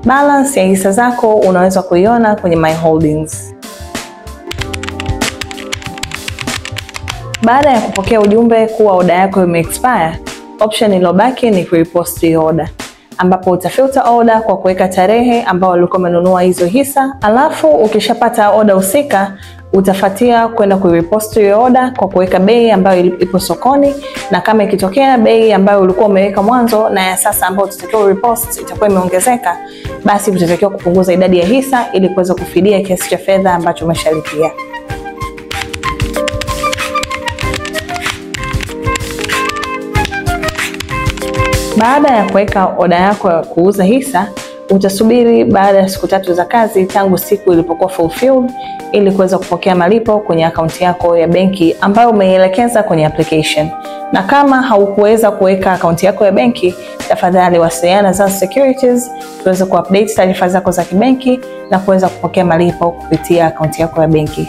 Balance ya hisa zako unaweza kuiona kwenye My Holdings. Baada ya kupokea ujumbe kuwa order yako ime-expire, option iliyobaki ni kurepost hiyo order, ambapo utafilter order kwa kuweka tarehe ambayo ulikuwa umenunua hizo hisa. Alafu ukishapata order husika, utafuatia kwenda kurepost hiyo order kwa kuweka bei ambayo ipo sokoni, na kama ikitokea bei ambayo ulikuwa umeweka mwanzo na ya sasa ambayo utatakiwa repost itakuwa imeongezeka, basi utatakiwa kupunguza idadi ya hisa ili kuweza kufidia kiasi cha fedha ambacho umeshalipia. Baada ya kuweka order yako ya kuuza hisa, utasubiri baada ya siku 3 za kazi tangu siku ilipokuwa fulfilled ili kuweza kupokea malipo kwenye akaunti yako ya benki ambayo umeielekeza kwenye application. Na kama haukuweza kuweka akaunti yako ya benki, tafadhali wasiliana na Zanzibar Securities tuweze kuupdate taarifa zako za kibenki na kuweza kupokea malipo kupitia akaunti yako ya benki.